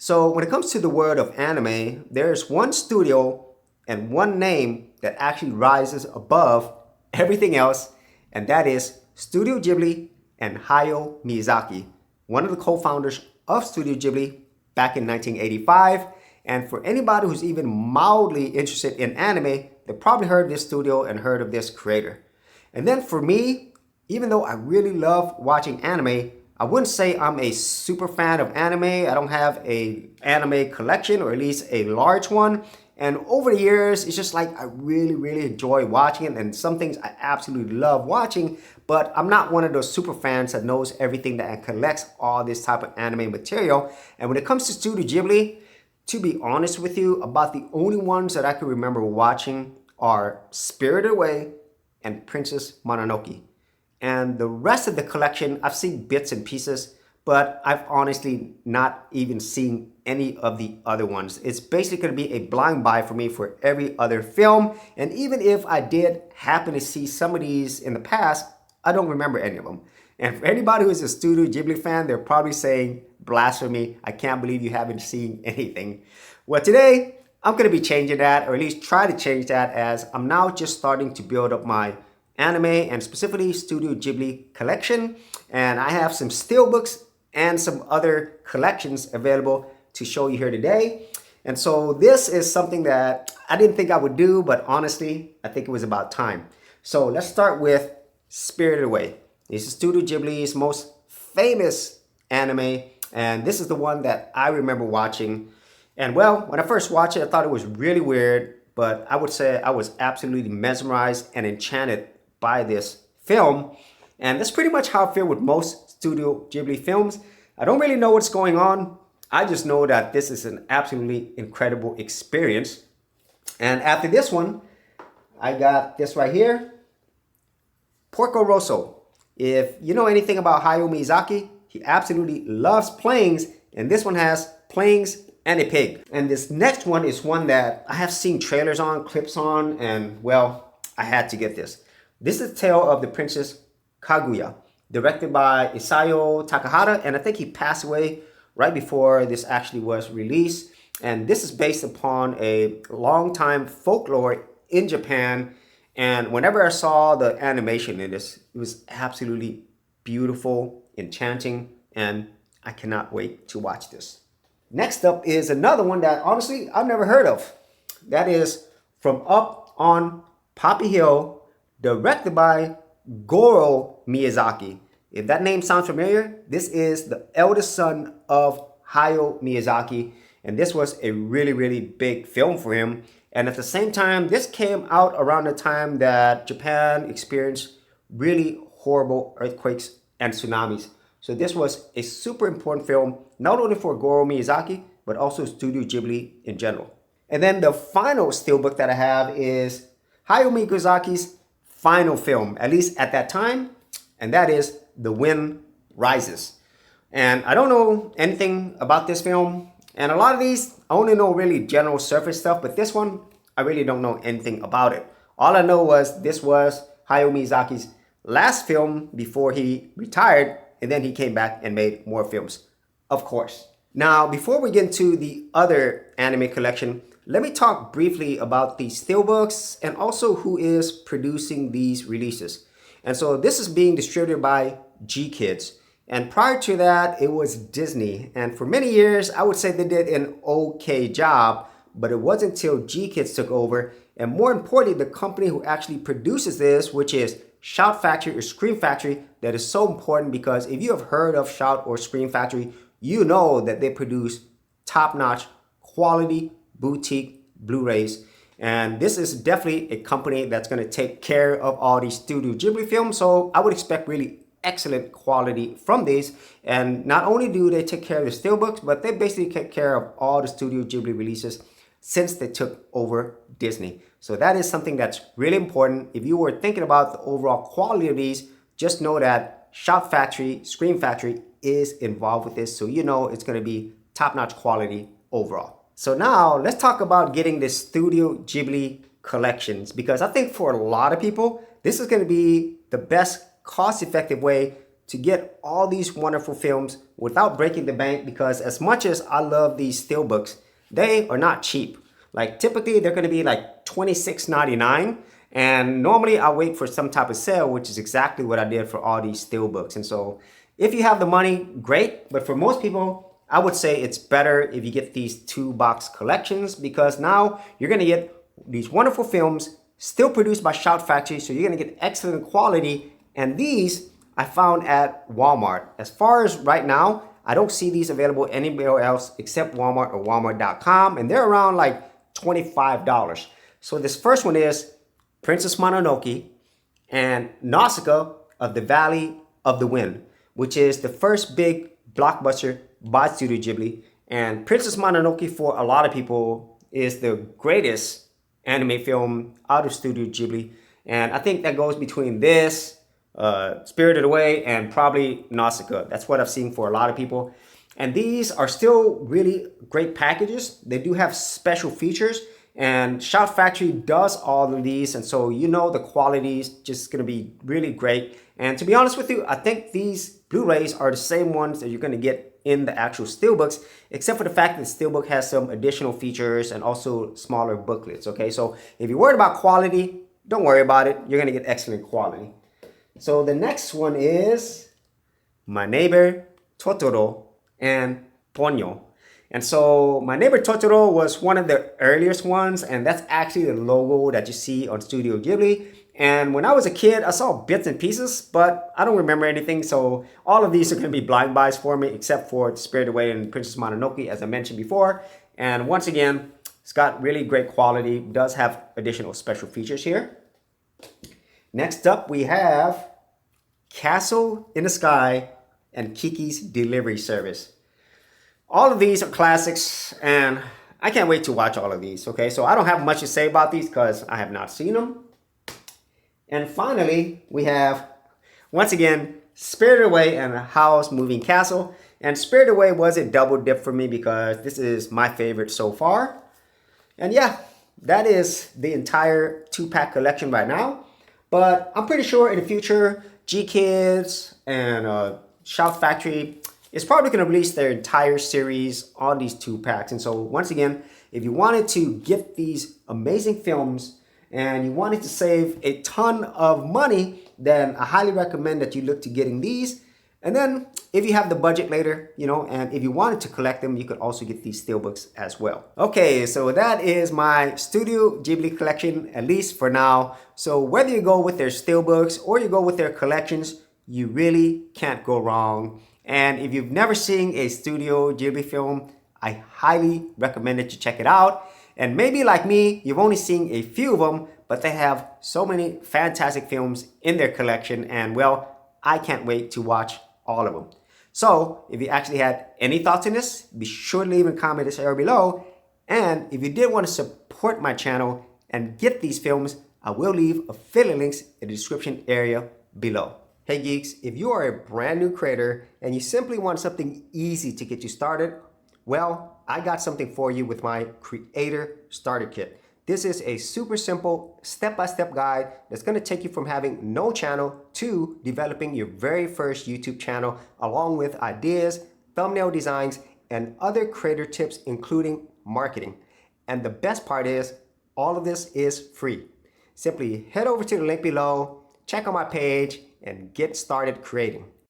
So when it comes to the world of anime, there's one studio and one name that actually rises above everything else, and that is Studio Ghibli and Hayao Miyazaki, one of the co-founders of Studio Ghibli back in 1985. And for anybody who's even mildly interested in anime, they probably heard of this studio and heard of this creator. And then for me, even though I really love watching anime, I wouldn't say I'm a super fan of anime. I don't have a anime collection, or at least a large one. And over the years, it's just like I really enjoy watching it, and some things I absolutely love watching, but I'm not one of those super fans that knows everything that and collects all this type of anime material. And when it comes to Studio Ghibli, to be honest with you, about the only ones that I can remember watching are Spirited Away and Princess Mononoke. And the rest of the collection, I've seen bits and pieces, but I've honestly not even seen any of the other ones. It's basically going to be a blind buy for me for every other film. And even if I did happen to see some of these in the past, I don't remember any of them. And for anybody who is a Studio Ghibli fan, they're probably saying, blasphemy, I can't believe you haven't seen anything. Well, today, I'm going to be changing that, or at least try to change that, as I'm now just starting to build up my anime and specifically Studio Ghibli collection. And I have some Steelbooks and some other collections available to show you here today. And so this is something that I didn't think I would do, but honestly, I think it was about time. So let's start with Spirited Away. This is Studio Ghibli's most famous anime, and this is the one that I remember watching. And well, when I first watched it, I thought it was really weird, but I would say I was absolutely mesmerized and enchanted by this film. And that's pretty much how I feel with most Studio Ghibli films. I don't really know what's going on. I just know that this is an absolutely incredible experience. And after this one, I got this right here, Porco Rosso. If you know anything about Hayao Miyazaki, he absolutely loves planes, and this one has planes and a pig. And this next one is one that I have seen trailers on, clips on, and well, I had to get this. This is the tale of the Princess Kaguya, directed by Isao Takahata, and I think he passed away right before this actually was released. And this is based upon a long-time folklore in Japan. And whenever I saw the animation in this, it was absolutely beautiful, enchanting, and I cannot wait to watch this. Next up is another one that honestly I've never heard of. That is From Up on Poppy Hill, directed by Goro Miyazaki. If that name sounds familiar, this is the eldest son of Hayao Miyazaki, and this was a really big film for him. And at the same time, this came out around the time that Japan experienced really horrible earthquakes and tsunamis. So this was a super important film, not only for Goro Miyazaki, but also Studio Ghibli in general. And then the final steelbook that I have is Hayao Miyazaki's final film, at least at that time, and that is The Wind Rises. And I don't know anything about this film, and a lot of these I only know really general surface stuff, but this one I really don't know anything about it. All I know was this was Hayao Miyazaki's last film before he retired, and then he came back and made more films, of course. Now, before we get into the other anime collection, let me talk briefly about the Steelbooks and also who is producing these releases. And so this is being distributed by Geek. And prior to that, it was Disney. And for many years, I would say they did an okay job, but it wasn't until Geek took over. And more importantly, the company who actually produces this, which is Shout Factory or Scream Factory, that is so important, because if you have heard of Shout or Scream Factory, you know that they produce top-notch quality boutique Blu-rays. And this is definitely a company that's going to take care of all these Studio Ghibli films. So I would expect really excellent quality from these. And not only do they take care of the Steelbooks, but they basically take care of all the Studio Ghibli releases since they took over Disney. So that is something that's really important. If you were thinking about the overall quality of these, just know that Shout Factory, Scream Factory is involved with this. So you know it's going to be top-notch quality overall. So now let's talk about getting the Studio Ghibli collections, because I think for a lot of people, this is going to be the best cost-effective way to get all these wonderful films without breaking the bank, because as much as I love these Steelbooks, they are not cheap. Like typically they're gonna be like $26.99, and normally I wait for some type of sale, which is exactly what I did for all these Steelbooks. And so if you have the money, great, but for most people, I would say it's better if you get these 2-box collections, because now you're gonna get these wonderful films still produced by Shout Factory, so you're gonna get excellent quality. And these I found at Walmart. As far as right now, I don't see these available anywhere else except Walmart or Walmart.com, and they're around like $25. So this first one is Princess Mononoke and Nausicaa of the Valley of the Wind, which is the first big blockbuster by Studio Ghibli. And Princess Mononoke, for a lot of people, is the greatest anime film out of Studio Ghibli. And I think that goes between this, Spirited Away, and probably Nausicaa. That's what I've seen for a lot of people. And these are still really great packages. They do have special features, and Shout Factory does all of these, and so you know the quality is just gonna be really great. And to be honest with you, I think these Blu-rays are the same ones that you're gonna get in the actual Steelbooks, except for the fact that the Steelbook has some additional features and also smaller booklets, okay? So if you're worried about quality, don't worry about it. You're gonna get excellent quality. So the next one is My Neighbor Totoro and Ponyo. And so My Neighbor Totoro was one of the earliest ones, and that's actually the logo that you see on Studio Ghibli. And when I was a kid, I saw bits and pieces, but I don't remember anything. So all of these are going to be blind buys for me, except for Spirited Away and Princess Mononoke, as I mentioned before. And once again, it's got really great quality, does have additional special features here. Next up, we have Castle in the Sky and Kiki's Delivery Service. All of these are classics, and I can't wait to watch all of these, okay? So I don't have much to say about these because I have not seen them. And finally, we have, once again, Spirited Away and Howl's Moving Castle. And Spirited Away was a double dip for me because this is my favorite so far. And yeah, that is the entire 2-pack collection right now. But I'm pretty sure in the future, G-Kids and Shout Factory is probably going to release their entire series on these 2-packs. And so once again, if you wanted to get these amazing films and you wanted to save a ton of money, then I highly recommend that you look to getting these. And then if you have the budget later, you know, and if you wanted to collect them, you could also get these Steelbooks as well. Okay, so that is my Studio Ghibli collection, at least for now. So whether you go with their Steelbooks or you go with their collections, you really can't go wrong. And if you've never seen a Studio Ghibli film, I highly recommend that you check it out. And maybe like me, you've only seen a few of them, but they have so many fantastic films in their collection. And well, I can't wait to watch all of them. So if you actually had any thoughts on this, be sure to leave a comment this area below. And if you did want to support my channel and get these films, I will leave affiliate links in the description area below. Hey geeks, if you are a brand new creator and you simply want something easy to get you started, well, I got something for you with my Creator Starter Kit. This is a super simple step-by-step guide that's going to take you from having no channel to developing your very first YouTube channel, along with ideas, thumbnail designs, and other creator tips, including marketing. And the best part is, all of this is free. Simply head over to the link below, check out my page, and get started creating.